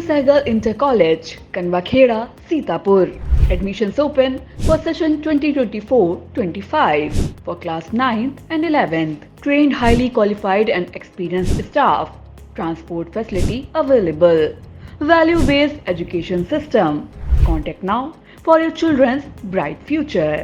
Sehgal Inter College, Kanwakheda, Sitapur. Admissions open for session 2024-25 for class 9th and 11th. Trained, highly qualified and experienced staff. Transport facility available. Value-based education system. Contact now for your children's bright future.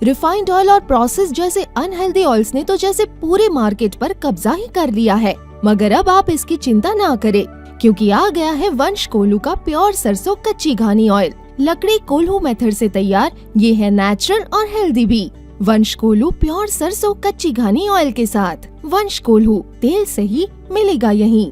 Refined oil और process जैसे unhealthy oils ने तो जैसे पूरे market पर कब्जा ही कर लिया है, मगर अब आप इसकी चिंता ना करें, क्योंकि आ गया है वंश कोल्हू का प्योर सरसों कच्ची घानी ऑयल। लकड़ी कोल्हू मेथड से तैयार, ये है नेचुरल और हेल्दी भी। वंश कोल्हू प्योर सरसों कच्ची घानी ऑयल के साथ। वंश कोल्हू, तेल सही मिलेगा यहीं।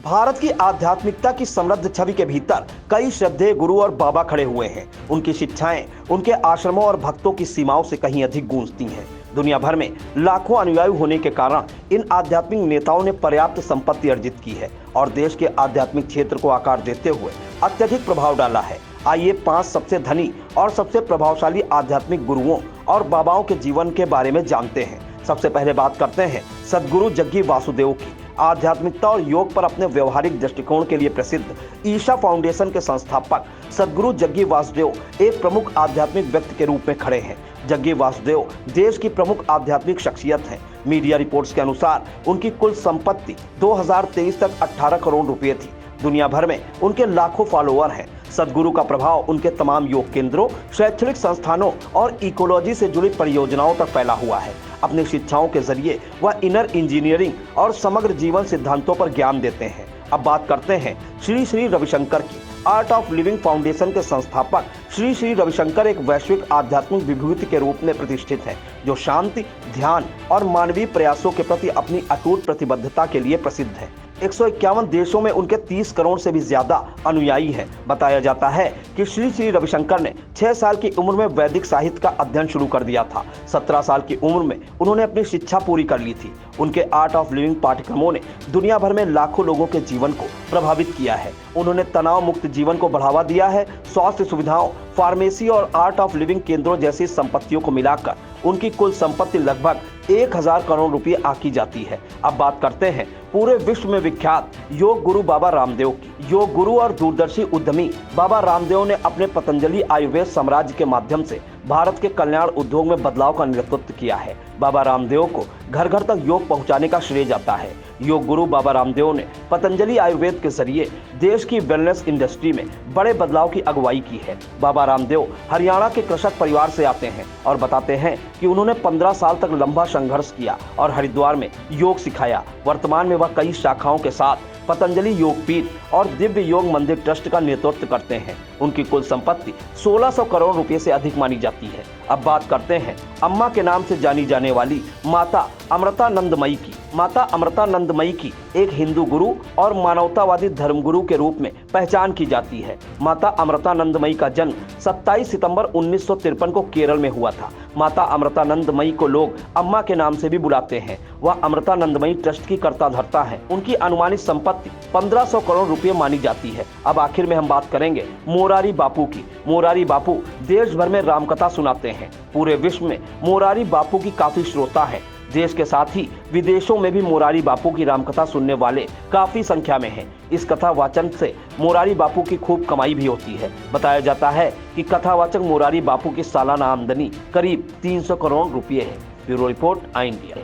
भारत की आध्यात्मिकता की समृद्ध छवि के भीतर कई श्रद्धेय गुरु और बाबा खड़े हुए हैं। उनकी शिक्षाएं उनके आश्रमों और भक्तों की सीमाओं से कहीं अधिक गूंजती हैं। दुनिया भर में लाखों अनुयायी होने के कारण इन आध्यात्मिक नेताओं ने पर्याप्त संपत्ति अर्जित की है और देश के आध्यात्मिक क्षेत्र को आकार देते हुए अत्यधिक प्रभाव डाला है। आइए 5 सबसे धनी और सबसे प्रभावशाली आध्यात्मिक गुरुओं और बाबाओं के जीवन के बारे में जानते हैं। सबसे पहले बात करते हैं सद्गुरु जग्गी वासुदेव की। आध्यात्मिकता और योग पर अपने व्यवहारिक दृष्टिकोण के लिए प्रसिद्ध ईशा फाउंडेशन के संस्थापक सद्गुरु जग्गी वासुदेव एक प्रमुख आध्यात्मिक व्यक्ति के रूप में खड़े हैं। जग्गी वासुदेव देश की प्रमुख आध्यात्मिक शख्सियत हैं। मीडिया रिपोर्ट्स के अनुसार उनकी कुल संपत्ति 2023 तक 18 करोड़ रुपए थी। दुनिया भर में उनके लाखों फॉलोअर हैं। सद्गुरु का प्रभाव उनके तमाम योग केंद्रों, शैक्षणिक संस्थानों और इकोलॉजी से जुड़ी परियोजनाओं तक फैला हुआ है। अपनी शिक्षाओं के जरिए वह इनर इंजीनियरिंग और समग्र जीवन सिद्धांतों पर ज्ञान देते हैं। अब बात करते हैं श्री श्री रविशंकर की। आर्ट ऑफ लिविंग फाउंडेशन के संस्थापक श्री श्री रविशंकर एक वैश्विक आध्यात्मिक विभूति के रूप में प्रतिष्ठित है, जो शांति, ध्यान और मानवीय प्रयासों के प्रति अपनी अटूट प्रतिबद्धता के लिए प्रसिद्ध है। 151 देशों में उनके 30 करोड़ से भी ज्यादा अनुयायी हैं। बताया जाता है कि श्री श्री रविशंकर ने 6 साल की उम्र में वैदिक साहित्य का अध्ययन शुरू कर दिया था। 17 साल की उम्र में उन्होंने अपनी शिक्षा पूरी कर ली थी। उनके आर्ट ऑफ लिविंग पाठ्यक्रमों ने दुनिया भर में लाखों लोगों के जीवन को प्रभावित किया है। उन्होंने तनाव मुक्त जीवन को बढ़ावा दिया है। स्वास्थ्य सुविधाओं, फार्मेसी और आर्ट ऑफ लिविंग केंद्रों जैसी संपत्तियों को मिलाकर उनकी कुल संपत्ति लगभग 1000 करोड़ रुपए आंकी जाती है। अब बात करते हैं पूरे विश्व में विख्यात योग गुरु बाबा रामदेव की। योग गुरु और दूरदर्शी उद्यमी बाबा रामदेव ने अपने पतंजलि आयुर्वेद साम्राज्य के माध्यम से भारत के कल्याण उद्योग में बदलाव का नेतृत्व किया है। बाबा रामदेव को घर घर तक योग पहुंचाने का श्रेय जाता है। योग गुरु बाबा रामदेव ने पतंजलि आयुर्वेद के जरिए देश की वेलनेस इंडस्ट्री में बड़े बदलाव की अगुवाई की है। बाबा रामदेव हरियाणा के कृषक परिवार से आते हैं और बताते हैं कि उन्होंने 15 साल तक लंबा संघर्ष किया और हरिद्वार में योग सिखाया। वर्तमान में वह कई शाखाओं के साथ पतंजलि योगपीठ और दिव्य योग मंदिर ट्रस्ट का नेतृत्व करते हैं। उनकी कुल संपत्ति 1600 करोड़ रुपए से अधिक मानी जाती है। अब बात करते हैं अम्मा के नाम से जानी जाने वाली माता अमृतानंदमयी की। माता अमृतानंदमयी की एक हिंदू गुरु और मानवतावादी धर्मगुरु के रूप में पहचान की जाती है। माता अमृतानंदमयी का जन्म 27 सितंबर 1953 को केरल में हुआ था। माता अमृतानंदमयी को लोग अम्मा के नाम से भी बुलाते हैं। वह अमृतानंदमयी ट्रस्ट की कर्ता धर्ता है। उनकी अनुमानित संपत्ति 1500 करोड़ रुपए मानी जाती है। अब आखिर में हम बात करेंगे मोरारी बापू की। मोरारी बापू देश भर में रामकथा सुनाते हैं। पूरे विश्व में मोरारी बापू की काफी श्रोता है। देश के साथ ही विदेशों में भी मोरारी बापू की रामकथा सुनने वाले काफी संख्या में हैं। इस कथा वाचन से मोरारी बापू की खूब कमाई भी होती है। बताया जाता है कि कथावाचक मोरारी बापू की सालाना आमदनी करीब 300 करोड़ रुपए है। ब्यूरो रिपोर्ट, आई इंडिया।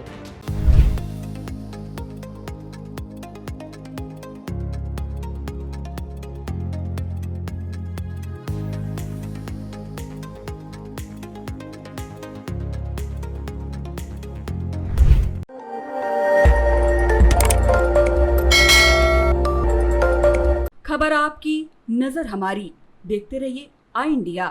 खबर आपकी, नजर हमारी। देखते रहिए आई इंडिया।